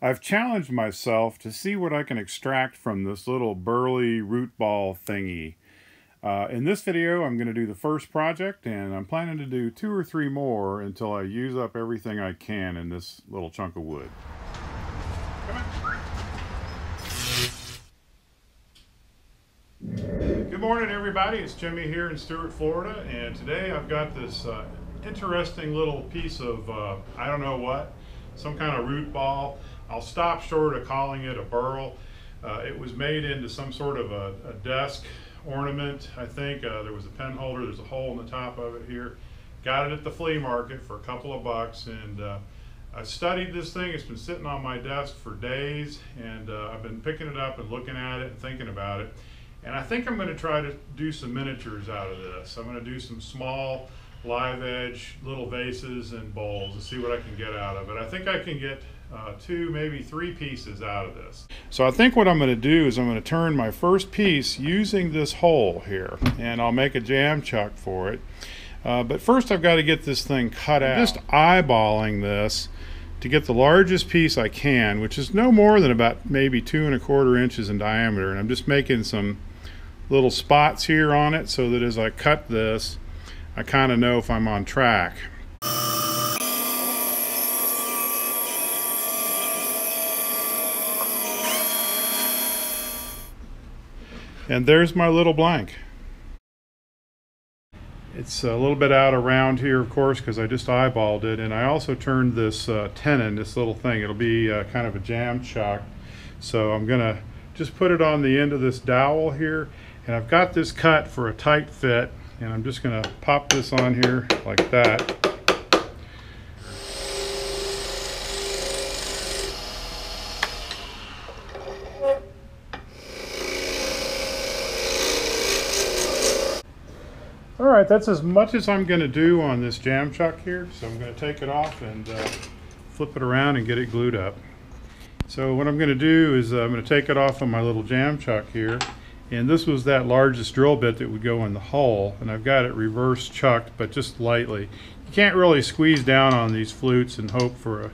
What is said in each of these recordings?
I've challenged myself to see what I can extract from this little burly root ball thingy. In this video, I'm going to do the first project, and I'm planning to do 2 or 3 more until I use up everything I can in this little chunk of wood. Good morning, everybody. It's Jimmie here in Stuart, Florida, and today I've got this interesting little piece of, I don't know what, some kind of root ball. I'll stop short of calling it a burl. It was made into some sort of a desk ornament, I think. There was a pen holder, there's a hole in the top of it here. Got it at the flea market for a couple of bucks, and I studied this thing. It's been sitting on my desk for days, and I've been picking it up and looking at it and thinking about it. And I think I'm going to try to do some miniatures out of this. I'm going to do some small live edge little vases and bowls and see what I can get out of it. I think I can get 2, maybe 3 pieces out of this. So I think what I'm going to do is I'm going to turn my first piece using this hole here, and I'll make a jam chuck for it. But first I've got to get this thing cut out. I'm just eyeballing this to get the largest piece I can, which is no more than about maybe 2 1/4 inches in diameter, and I'm just making some little spots here on it so that as I cut this, I kind of know if I'm on track. And there's my little blank. It's a little bit out around here, of course, because I just eyeballed it, and I also turned this tenon, this little thing. It'll be kind of a jam chuck. So I'm going to just put it on the end of this dowel here, and I've got this cut for a tight fit, and I'm just going to pop this on here like that. Alright, that's as much as I'm going to do on this jam chuck here, so I'm going to take it off and flip it around and get it glued up. So what I'm going to do is I'm going to take it off on my little jam chuck here, and this was that largest drill bit that would go in the hole, and I've got it reverse chucked, but just lightly. You can't really squeeze down on these flutes and hope for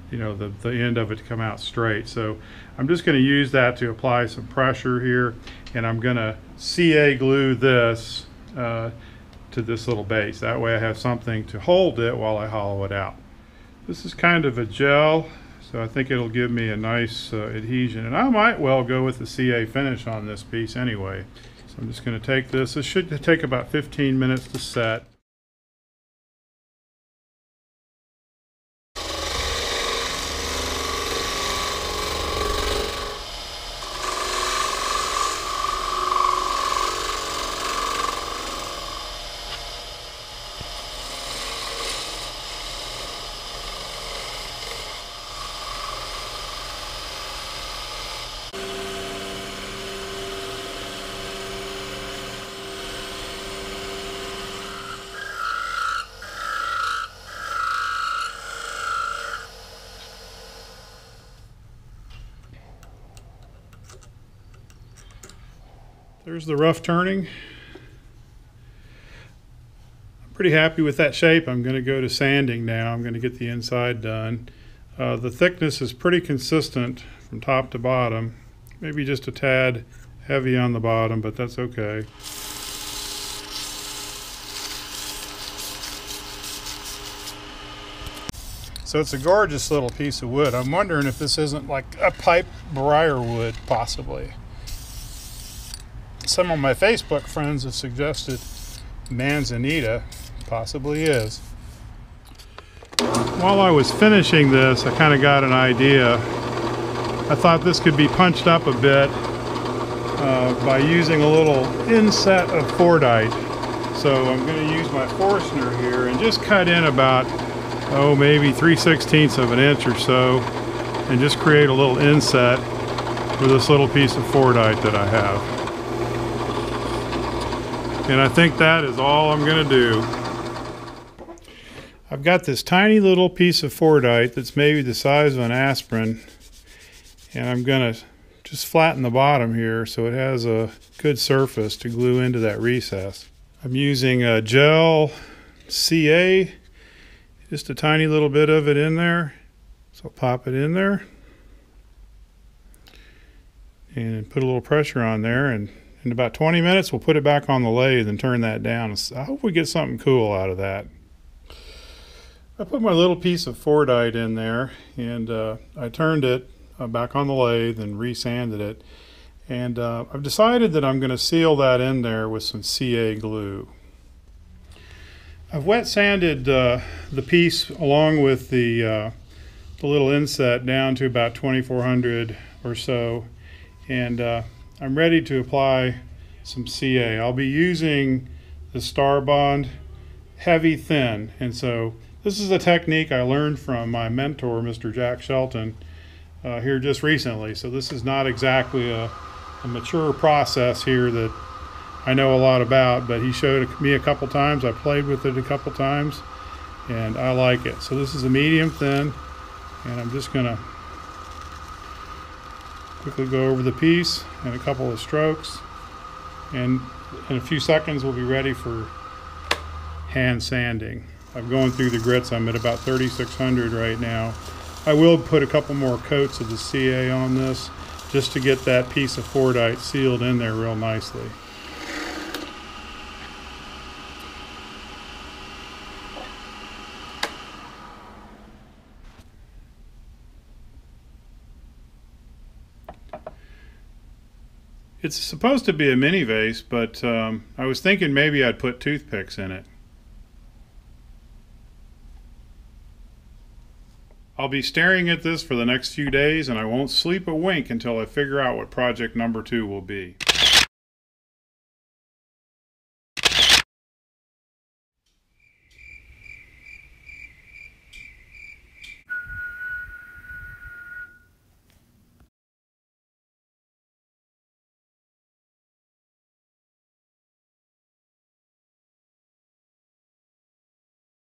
the end of it to come out straight. So I'm just going to use that to apply some pressure here, and I'm going to CA glue this to this little base. That way I have something to hold it while I hollow it out. This is kind of a gel, so I think it'll give me a nice adhesion, and I might well go with the CA finish on this piece anyway. So I'm just going to take this. This should take about 15 minutes to set. There's the rough turning. I'm pretty happy with that shape. I'm going to go to sanding now. I'm going to get the inside done. The thickness is pretty consistent from top to bottom. Maybe just a tad heavy on the bottom, but that's okay. So it's a gorgeous little piece of wood. I'm wondering if this isn't like a pipe briarwood, possibly. Some of my Facebook friends have suggested manzanita, possibly is. While I was finishing this, I kind of got an idea. I thought this could be punched up a bit by using a little inset of Fordite. So I'm going to use my Forstner here and just cut in about, maybe 3/16 of an inch or so, and just create a little inset with this little piece of Fordite that I have. And I think that is all I'm going to do. I've got this tiny little piece of Fordite that's maybe the size of an aspirin, and I'm going to just flatten the bottom here so it has a good surface to glue into that recess. I'm using a gel CA, just a tiny little bit of it in there. So I'll pop it in there. and put a little pressure on there, and in about 20 minutes we'll put it back on the lathe and turn that down. I hope we get something cool out of that. I put my little piece of Fordite in there, and I turned it back on the lathe and resanded it, and I've decided that I'm going to seal that in there with some CA glue. I've wet sanded the piece along with the little inset down to about 2400 or so, and I'm ready to apply some CA. I'll be using the Starbond heavy thin, and so this is a technique I learned from my mentor, Mr. Jack Shelton, here just recently. So this is not exactly a mature process here that I know a lot about, but he showed me a couple times. I played with it a couple times, and I like it. So this is a medium thin, and I'm just going to quickly go over the piece and a couple of strokes, and in a few seconds we'll be ready for hand sanding. I'm going through the grits. I'm at about 3600 right now. I will put a couple more coats of the CA on this just to get that piece of Fordite sealed in there real nicely. It's supposed to be a mini vase, but I was thinking maybe I'd put toothpicks in it. I'll be staring at this for the next few days, and I won't sleep a wink until I figure out what project number 2 will be.